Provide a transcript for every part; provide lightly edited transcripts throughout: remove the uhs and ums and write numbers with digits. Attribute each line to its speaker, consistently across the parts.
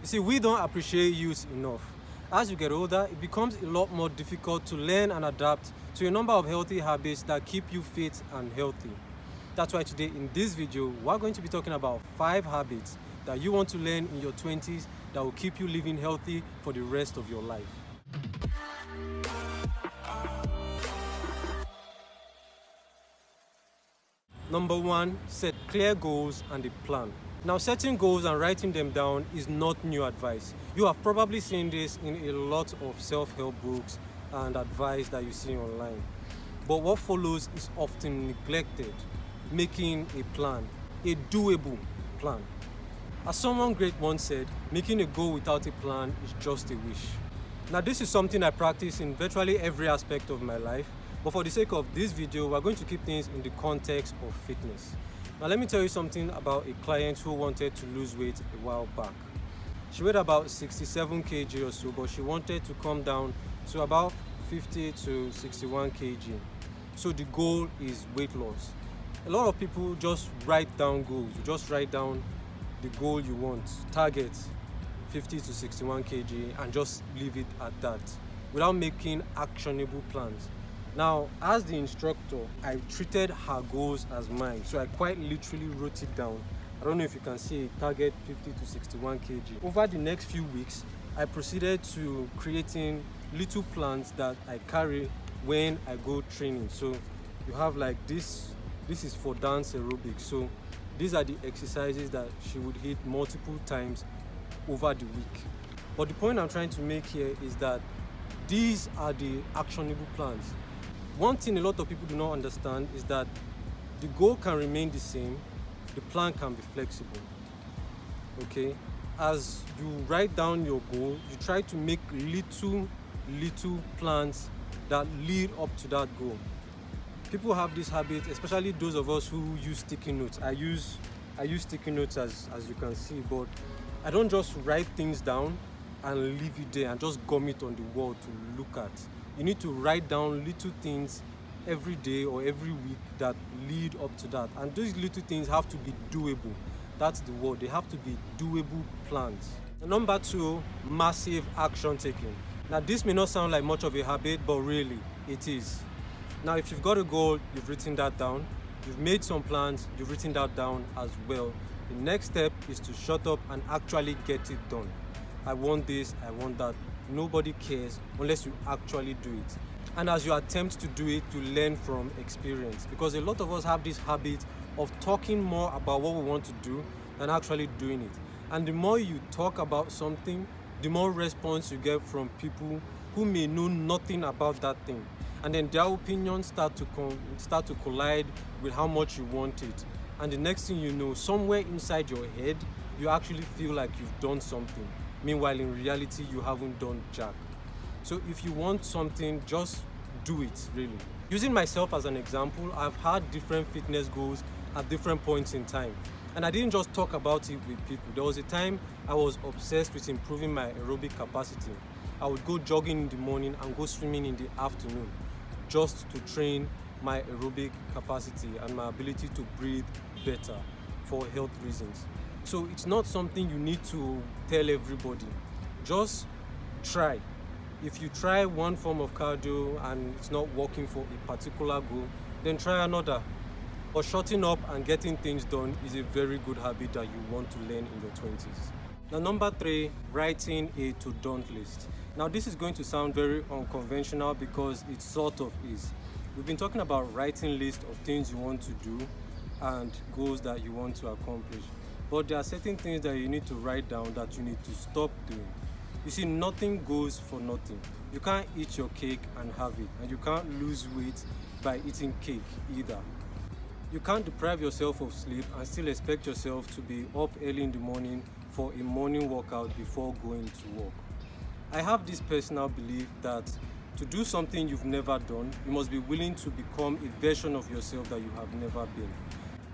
Speaker 1: You see, we don't appreciate youth enough. As you get older, it becomes a lot more difficult to learn and adapt to a number of healthy habits that keep you fit and healthy. That's why today in this video, we're going to be talking about 5 habits that you want to learn in your 20s that will keep you living healthy for the rest of your life. Number 1, set clear goals and a plan. Now, setting goals and writing them down is not new advice. You have probably seen this in a lot of self-help books and advice that you see online. But what follows is often neglected. Making a plan, a doable plan. As someone great once said, making a goal without a plan is just a wish. Now, this is something I practice in virtually every aspect of my life, but for the sake of this video, we're going to keep things in the context of fitness. Now, let me tell you something about a client who wanted to lose weight a while back. She weighed about 67 kg or so, but she wanted to come down to about 50 to 61 kg. So the goal is weight loss. A lot of people just write down goals. You just write down the goal you want, target 50 to 61 kg, and just leave it at that without making actionable plans. Now, as the instructor, I treated her goals as mine, so I quite literally wrote it down. I don't know if you can see it, target 50 to 61 kg. Over the next few weeks, I proceeded to creating little plans that I carry when I go training. So you have like this is for dance aerobics. So these are the exercises that she would hit multiple times over the week. But the point I'm trying to make here is that these are the actionable plans. One thing a lot of people do not understand is that the goal can remain the same, the plan can be flexible. Okay? As you write down your goal, you try to make little plans that lead up to that goal. People have this habit, especially those of us who use sticky notes. I use sticky notes as you can see, but I don't just write things down and leave it there and just gum it on the wall to look at. You need to write down little things every day or every week that lead up to that. And those little things have to be doable. That's the word. They have to be doable plans. Number 2, massive action taking. Now, this may not sound like much of a habit, but really, it is. Now, if you've got a goal, you've written that down. You've made some plans, you've written that down as well. The next step is to shut up and actually get it done. I want this, I want that. Nobody cares unless you actually do it. And as you attempt to do it, you learn from experience. Because a lot of us have this habit of talking more about what we want to do than actually doing it. And the more you talk about something, the more response you get from people who may know nothing about that thing. And then their opinions start to collide with how much you want it. And the next thing you know, somewhere inside your head, you actually feel like you've done something. Meanwhile, in reality, you haven't done jack. So if you want something, just do it, really. Using myself as an example, I've had different fitness goals at different points in time. And I didn't just talk about it with people. There was a time I was obsessed with improving my aerobic capacity. I would go jogging in the morning and go swimming in the afternoon, just to train my aerobic capacity and my ability to breathe better for health reasons. So it's not something you need to tell everybody. Just try. If you try one form of cardio and it's not working for a particular goal, then try another. But shutting up and getting things done is a very good habit that you want to learn in your 20s. Now, number 3, writing a to-don't list. Now, this is going to sound very unconventional because it sort of is. We've been talking about writing lists of things you want to do and goals that you want to accomplish. But there are certain things that you need to write down that you need to stop doing. You see, nothing goes for nothing. You can't eat your cake and have it, and you can't lose weight by eating cake either. You can't deprive yourself of sleep and still expect yourself to be up early in the morning for a morning workout before going to work. I have this personal belief that to do something you've never done, you must be willing to become a version of yourself that you have never been.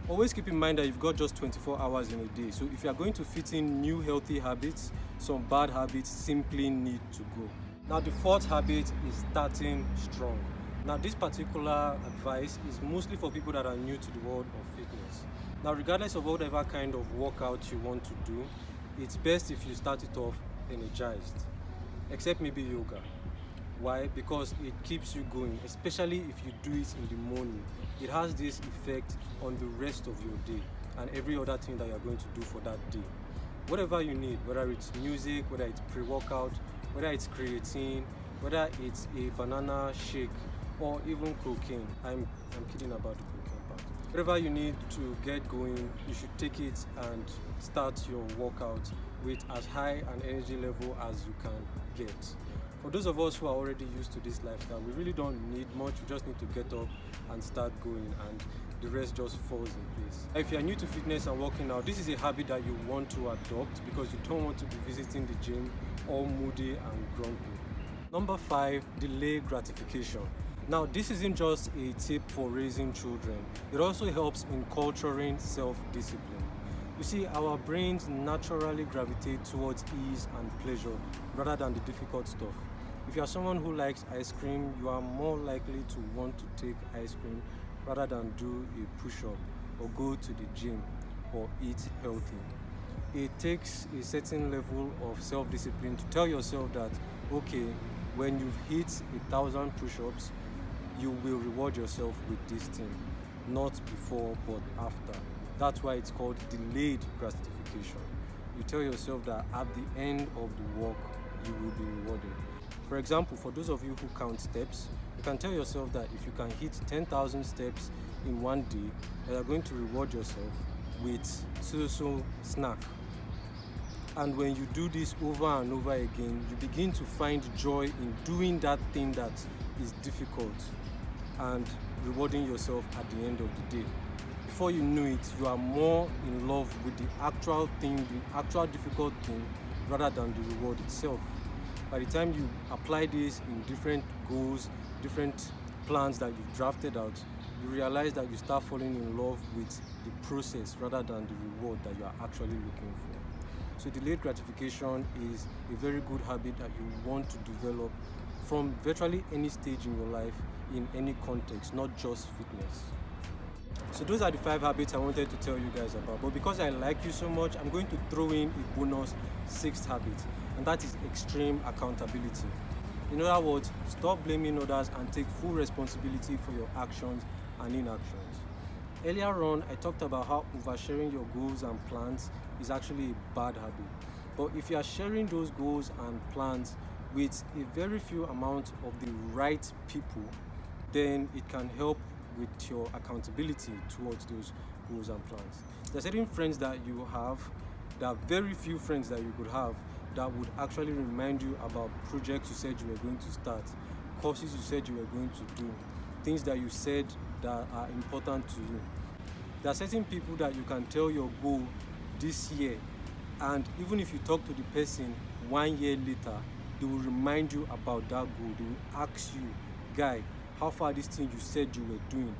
Speaker 1: Always keep in mind that you've got just 24 hours in a day. So if you are going to fit in new healthy habits, some bad habits simply need to go. Now, the 4th habit is starting strong. Now, this particular advice is mostly for people that are new to the world of fitness. Now, regardless of whatever kind of workout you want to do, it's best if you start it off energized, except maybe yoga. Why? Because it keeps you going, especially if you do it in the morning. It has this effect on the rest of your day and every other thing that you're going to do for that day. Whatever you need, whether it's music, whether it's pre-workout, whether it's creatine, whether it's a banana shake, or even cocaine. I'm kidding about the cocaine part. Whatever you need to get going, you should take it and start your workout with as high an energy level as you can get. For those of us who are already used to this lifestyle, we really don't need much. We just need to get up and start going, and the rest just falls in place. If you are new to fitness and working out, this is a habit that you want to adopt because you don't want to be visiting the gym all moody and grumpy. Number 5, delay gratification. Now, this isn't just a tip for raising children. It also helps in culturing self-discipline. You see, our brains naturally gravitate towards ease and pleasure rather than the difficult stuff. If you are someone who likes ice cream, you are more likely to want to take ice cream rather than do a push-up or go to the gym or eat healthy. It takes a certain level of self-discipline to tell yourself that, okay, when you've hit 1,000 push-ups, you will reward yourself with this thing, not before but after. That's why it's called delayed gratification. You tell yourself that at the end of the walk, you will be rewarded. For example, for those of you who count steps, you can tell yourself that if you can hit 10,000 steps in one day, you are going to reward yourself with so snack. And when you do this over and over again, you begin to find joy in doing that thing that is difficult and rewarding yourself at the end of the day. Before you know it, you are more in love with the actual thing, the actual difficult thing, rather than the reward itself. By the time you apply this in different goals, different plans that you've drafted out, you realize that you start falling in love with the process rather than the reward that you are actually looking for. So delayed gratification is a very good habit that you want to develop from virtually any stage in your life, in any context, not just fitness. So those are the 5 habits I wanted to tell you guys about. But because I like you so much, I'm going to throw in a bonus 6th habit, and that is extreme accountability. In other words, stop blaming others and take full responsibility for your actions and inactions. Earlier on, I talked about how oversharing your goals and plans is actually a bad habit. But if you are sharing those goals and plans with a very few amount of the right people, then it can help with your accountability towards those goals and plans. There are certain friends that you have, there are very few friends that you could have that would actually remind you about projects you said you were going to start, courses you said you were going to do, things that you said that are important to you. There are certain people that you can tell your goal this year, and even if you talk to the person 1 year later, they will remind you about that goal. They will ask you, guy, how far this thing you said you were doing,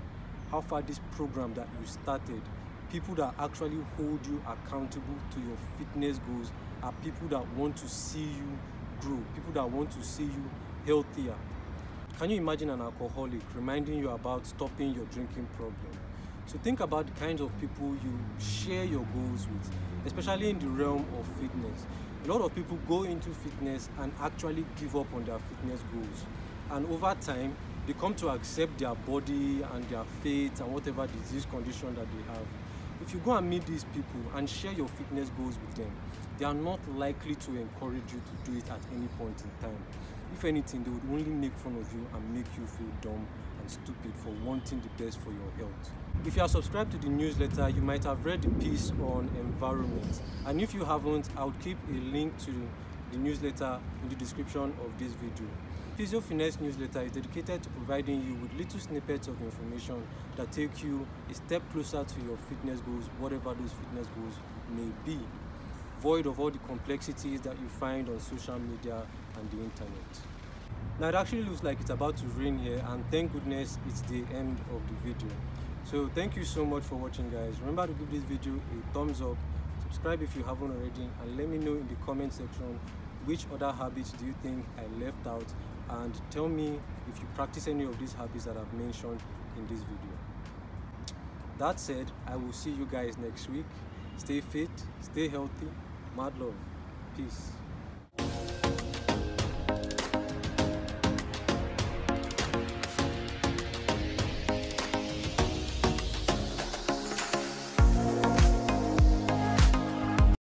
Speaker 1: how far this program that you started. People that actually hold you accountable to your fitness goals are people that want to see you grow, people that want to see you healthier. Can you imagine an alcoholic reminding you about stopping your drinking problem? So think about the kinds of people you share your goals with, especially in the realm of fitness. A lot of people go into fitness and actually give up on their fitness goals. And over time, they come to accept their body and their fate and whatever disease condition that they have. If you go and meet these people and share your fitness goals with them, they are not likely to encourage you to do it at any point in time. If anything, they would only make fun of you and make you feel dumb and stupid for wanting the best for your health. If you are subscribed to the newsletter, you might have read the piece on environment. And if you haven't, I would keep a link to the newsletter in the description of this video. Physio Finesse newsletter is dedicated to providing you with little snippets of information that take you a step closer to your fitness goals, whatever those fitness goals may be, void of all the complexities that you find on social media and the internet. Now it actually looks like it's about to rain here, and thank goodness it's the end of the video. So thank you so much for watching, guys. Remember to give this video a thumbs up, subscribe if you haven't already, and let me know in the comment section which other habits do you think I left out, and tell me if you practice any of these habits that I've mentioned in this video. That said, I will see you guys next week. Stay fit, stay healthy, Mad love. Peace.